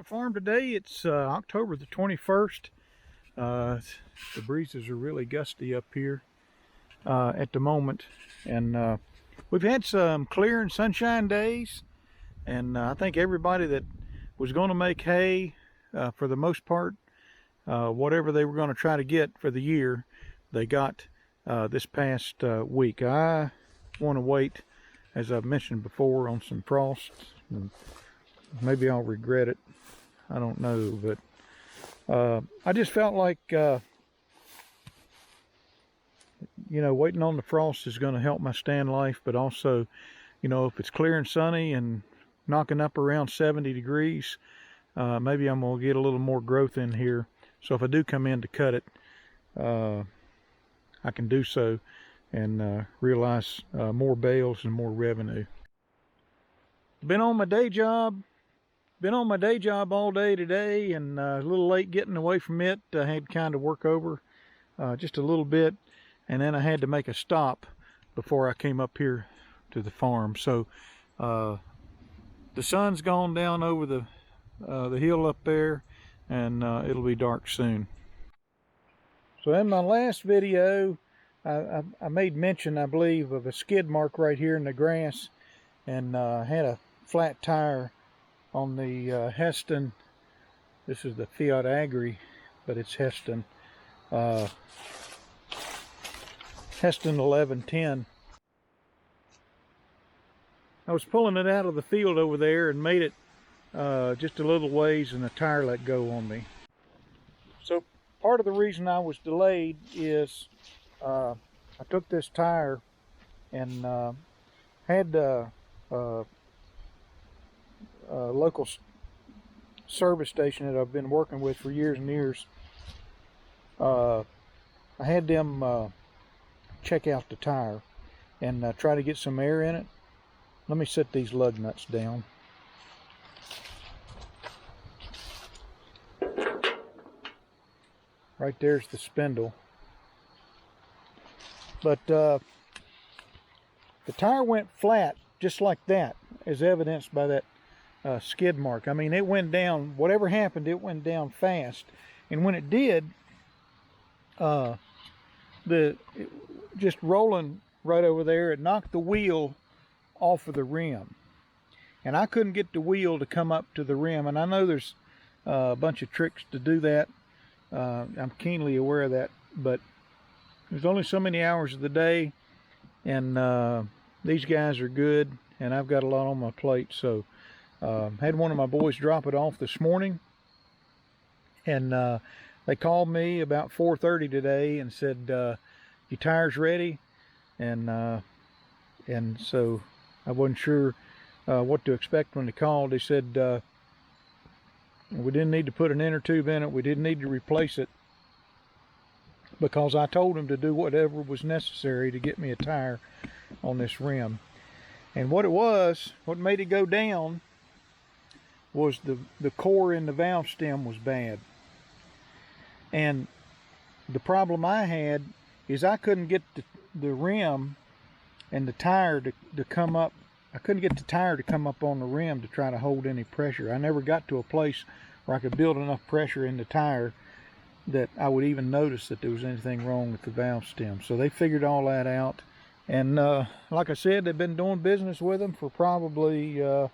farm today. It's October the 21st. The breezes are really gusty up here at the moment, and we've had some clear and sunshine days, and I think everybody that was going to make hay for the most part, whatever they were going to try to get for the year, they got this past week. I want to wait, as I've mentioned before, on some frosts, and maybe I'll regret it. I don't know, but I just felt like, you know, waiting on the frost is going to help my stand life, but also, you know, if it's clear and sunny and knocking up around 70 degrees, maybe I'm going to get a little more growth in here. So if I do come in to cut it, I can do so and realize more bales and more revenue. Been on my day job all day today, and a little late getting away from it. I had kind of work over just a little bit, and then I had to make a stop before I came up here to the farm. So the sun's gone down over the hill up there, and it'll be dark soon. So in my last video, I made mention, I believe, of a skid mark right here in the grass, and had a flat tire on the Hesston. This is the Fiat Agri, but it's Hesston. Hesston 1110. I was pulling it out of the field over there and made it just a little ways, and the tire let go on me. So part of the reason I was delayed is I took this tire and had a local service station that I've been working with for years and years. I had them check out the tire and try to get some air in it. Let me set these lug nuts down. Right there's the spindle. But the tire went flat just like that, as evidenced by that skid mark. I mean, it went down, whatever happened, it went down fast. And when it did, just rolling right over there, it knocked the wheel off of the rim. And I couldn't get the wheel to come up to the rim. And I know there's a bunch of tricks to do that. I'm keenly aware of that, but there's only so many hours of the day, and these guys are good, and I've got a lot on my plate. So had one of my boys drop it off this morning, and they called me about 4:30 today and said, your tire's ready, and so I wasn't sure what to expect when they called. They said we didn't need to put an inner tube in it, we didn't need to replace it, because I told them to do whatever was necessary to get me a tire on this rim. And what made it go down was the core in the valve stem was bad. And the problem I had is I couldn't get the rim and the tire to come up. I couldn't get the tire to come up on the rim to try to hold any pressure. I never got to a place where I could build enough pressure in the tire that I would even notice that there was anything wrong with the valve stem. So they figured all that out. And like I said, they've been doing business with them for probably at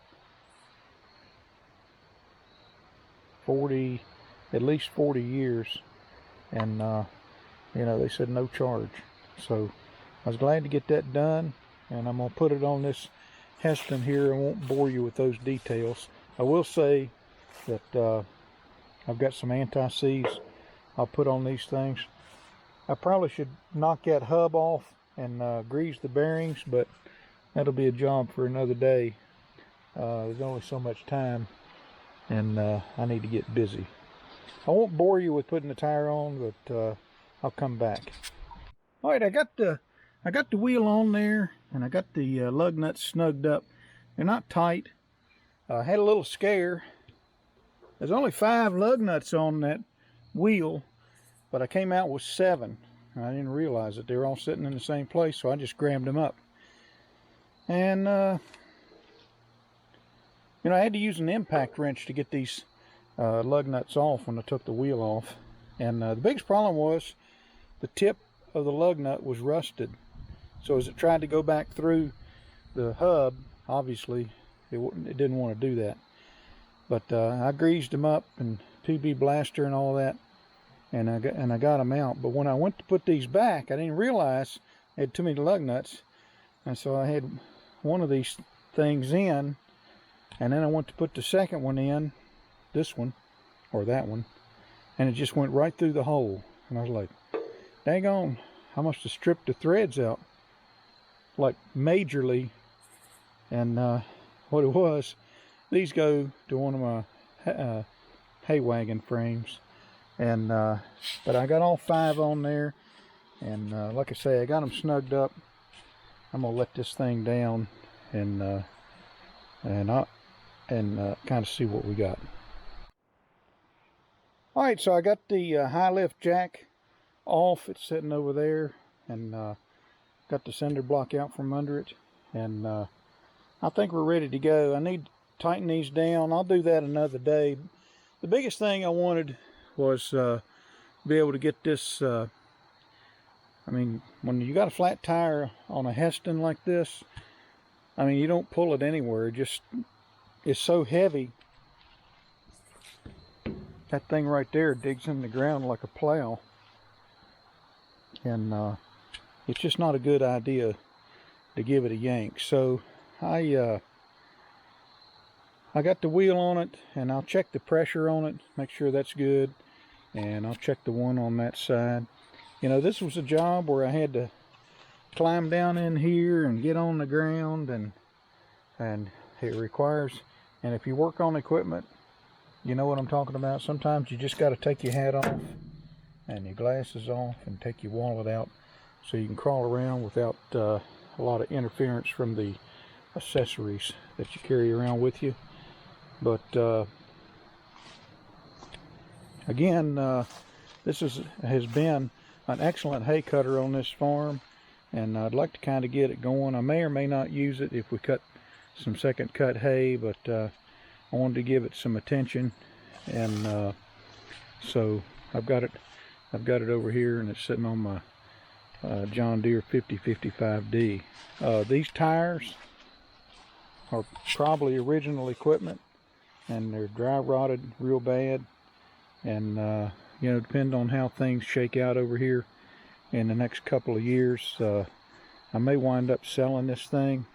least 40 years. And, you know, they said no charge. So I was glad to get that done. And I'm going to put it on this Hesston here. I won't bore you with those details. I will say that I've got some anti-seize I'll put on these things. I probably should knock that hub off and grease the bearings, but that'll be a job for another day. There's only so much time, and I need to get busy. I won't bore you with putting the tire on, but I'll come back. All right, I got the wheel on there, and I got the lug nuts snugged up. They're not tight. I had a little scare. There's only 5 lug nuts on that wheel, but I came out with 7. I didn't realize that they were all sitting in the same place, so I just grabbed them up. And you know, I had to use an impact wrench to get these lug nuts off when I took the wheel off. And the biggest problem was the tip of the lug nut was rusted. So as it tried to go back through the hub, obviously it didn't want to do that. But I greased them up and PB blaster and all that, and I got them out. But when I went to put these back, I didn't realize I had too many lug nuts, and so I had one of these things in, and then I went to put the second one in, this one or that one, and it just went right through the hole. And I was like, dang on, I must have stripped the threads out like majorly. And what it was, these go to one of my hay wagon frames, and but I got all 5 on there, and like I say, I got them snugged up. I'm gonna let this thing down and kind of see what we got. All right, so I got the high lift jack off. It's sitting over there, and got the cinder block out from under it, and I think we're ready to go. I need to tighten these down. I'll do that another day. The biggest thing I wanted was be able to get this, I mean, when you got a flat tire on a Hesston like this, I mean, you don't pull it anywhere. It just, it's so heavy. That thing right there digs in the ground like a plow. And it's just not a good idea to give it a yank. So I got the wheel on it, and I'll check the pressure on it, make sure that's good, and I'll check the one on that side. You know, this was a job where I had to climb down in here and get on the ground, and it requires, and if you work on equipment, you know what I'm talking about. Sometimes you just got to take your hat off and your glasses off and take your wallet out so you can crawl around without a lot of interference from the accessories that you carry around with you. But again, this has been an excellent hay cutter on this farm, and I'd like to kind of get it going. I may or may not use it if we cut some second cut hay, but I wanted to give it some attention, and so I've got it over here, and it's sitting on my John Deere 5055D. These tires are probably original equipment, and they're dry rotted real bad, and you know, depending on how things shake out over here in the next couple of years, I may wind up selling this thing,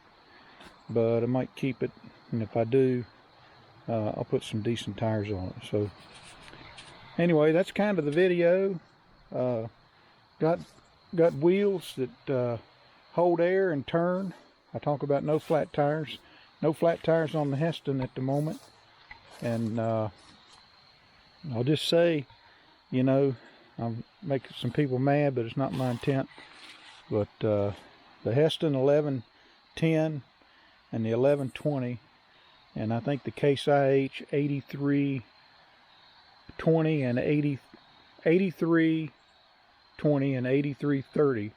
but I might keep it, and if I do, I'll put some decent tires on it. So anyway, that's kind of the video. Got wheels that hold air and turn. I talk about no flat tires. No flat tires on the Hesston at the moment. And I'll just say, you know, I'm making some people mad, but it's not my intent. But the Hesston 1110 and the 1120, and I think the Case IH 8320 and 8320 and 8330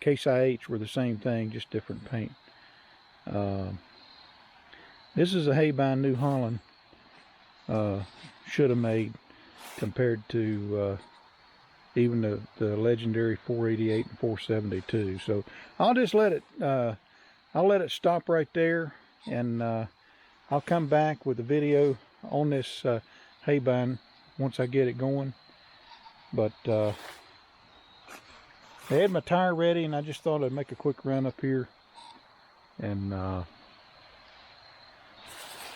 Case IH were the same thing, just different paint. This is a hay-bind New Holland should have made compared to even the legendary 488 and 472. So I'll just let it stop right there, and I'll come back with a video on this hay-bind once I get it going. But I had my tire ready, and I just thought I'd make a quick run up here and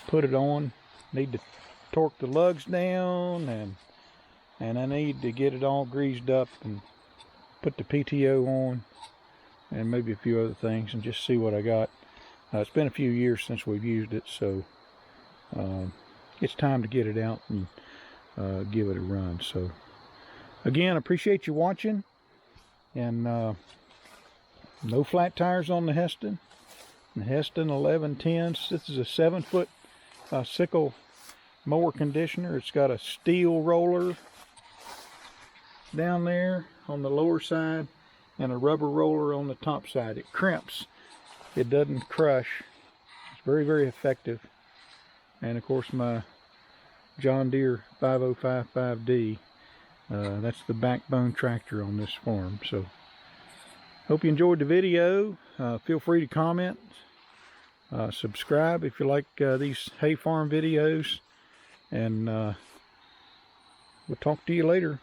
put it on. Need to torque the lugs down, and I need to get it all greased up and put the PTO on, and maybe a few other things, and just see what I got. It's been a few years since we've used it, so it's time to get it out and give it a run. So again, appreciate you watching, and no flat tires on the Hesston. The Hesston 1110s. This is a 7-foot sickle mower conditioner. It's got a steel roller down there on the lower side and a rubber roller on the top side. It crimps. It doesn't crush. It's very, very effective. And of course my John Deere 5055D. That's the backbone tractor on this farm. So hope you enjoyed the video. Feel free to comment, subscribe if you like these hay farm videos, and we'll talk to you later.